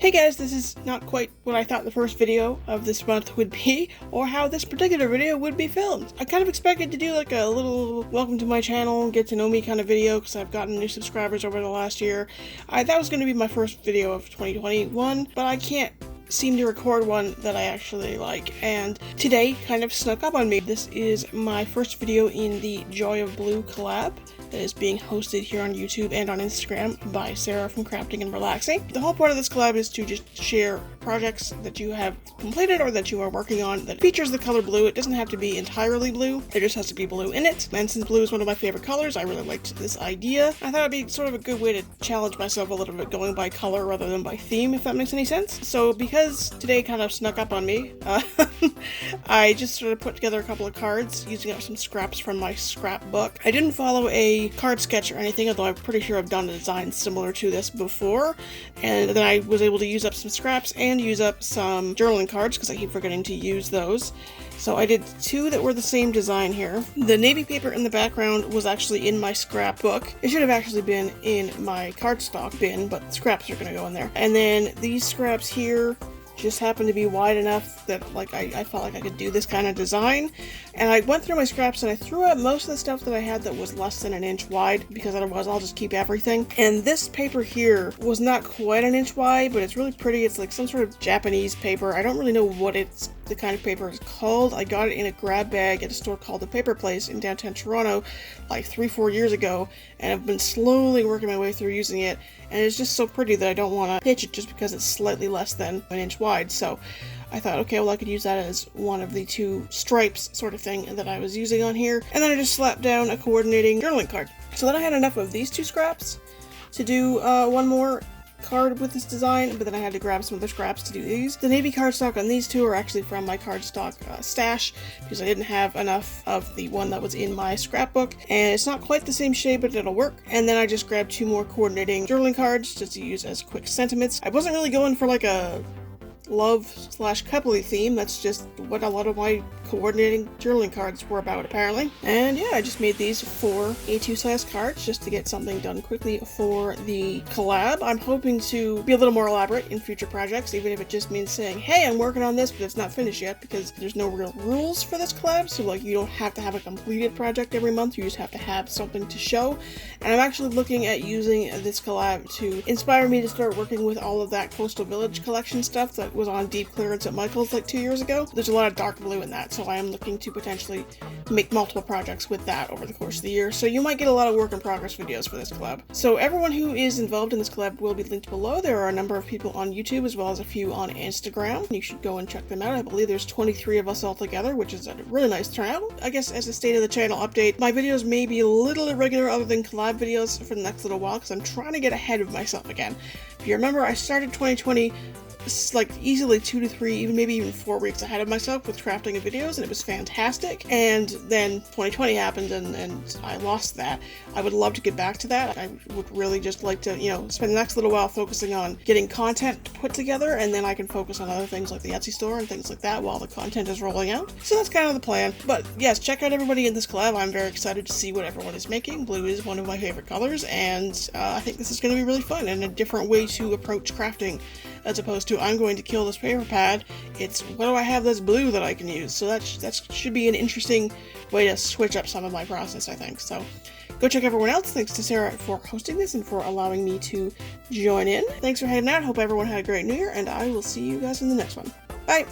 Hey guys, this is not quite what I thought the first video of this month would be, or how this particular video would be filmed. I kind of expected to do like a little welcome to my channel, get to know me kind of video, because I've gotten new subscribers over the last year. That was going to be my first video of 2021, but I can't seem to record one that I actually like, and today kind of snuck up on me. This is my first video in the Joy of Blue collab that is being hosted here on YouTube and on Instagram by Sarah from Crafting and Relaxing. The whole point of this collab is to just share projects that you have completed or that you are working on that features the color blue. It doesn't have to be entirely blue, there just has to be blue in it. And since blue is one of my favorite colors, I really liked this idea. I thought it'd be sort of a good way to challenge myself a little bit going by color rather than by theme, if that makes any sense. So because today kind of snuck up on me, I just sort of put together a couple of cards using up some scraps from my scrapbook. I didn't follow a card sketch or anything, although I'm pretty sure I've done a design similar to this before, and then I was able to use up some scraps and use up some journaling cards because I keep forgetting to use those. So I did two that were the same design here. The navy paper in the background was actually in my scrapbook. It should have actually been in my cardstock bin, but the scraps are going to go in there. And then these scraps here just happened to be wide enough that I felt like I could do this kind of design. And I went through my scraps and I threw out most of the stuff that I had that was less than an inch wide, because otherwise I'll just keep everything. And this paper here was not quite an inch wide, but it's really pretty. It's like some sort of Japanese paper. I don't really know what the kind of paper is called. I got it in a grab bag at a store called The Paper Place in downtown Toronto like 3-4 years ago, and I've been slowly working my way through using it, and it's just so pretty that I don't want to pitch it just because it's slightly less than an inch wide. So I thought, okay, well, I could use that as one of the two stripes sort of thing that I was using on here. And then I just slapped down a coordinating journaling card. So then I had enough of these two scraps to do one more card with this design, but then I had to grab some other scraps to do these. The navy cardstock on these two are actually from my cardstock stash, because I didn't have enough of the one that was in my scrapbook, and it's not quite the same shade, but it'll work. And then I just grabbed two more coordinating journaling cards just to use as quick sentiments. I wasn't really going for like a love/coupley theme. That's just what a lot of my coordinating journaling cards were about, apparently. And yeah, I just made these 4 A2 size cards just to get something done quickly for the collab. I'm hoping to be a little more elaborate in future projects, even if it just means saying, hey, I'm working on this, but it's not finished yet, because there's no real rules for this collab. So like, you don't have to have a completed project every month, you just have to have something to show. And I'm actually looking at using this collab to inspire me to start working with all of that Coastal Village collection stuff that was on deep clearance at Michael's like 2 years ago. There's a lot of dark blue in that, so I am looking to potentially make multiple projects with that over the course of the year. So you might get a lot of work in progress videos for this collab. So everyone who is involved in this collab will be linked below. There are a number of people on YouTube as well as a few on Instagram. You should go and check them out. I believe there's 23 of us all together, which is a really nice turnout. I guess as a state of the channel update, my videos may be a little irregular other than collab videos for the next little while, because I'm trying to get ahead of myself again. If you remember, I started 2020 like easily 2 to 3, even maybe even 4 weeks ahead of myself with crafting of videos, and it was fantastic. And then 2020 happened and I lost that. I would love to get back to that. I would really just like to, spend the next little while focusing on getting content put together, and then I can focus on other things like the Etsy store and things like that while the content is rolling out. So that's kind of the plan. But yes, check out everybody in this collab. I'm very excited to see what everyone is making. Blue is one of my favorite colors, and I think this is going to be really fun and a different way to approach crafting, as opposed to I'm going to kill this paper pad. It's what do I have that's blue that I can use? So that should be an interesting way to switch up some of my process, I think. So go check everyone else. Thanks to Sarah for hosting this and for allowing me to join in. Thanks for hanging out. Hope everyone had a great New Year, and I will see you guys in the next one. Bye!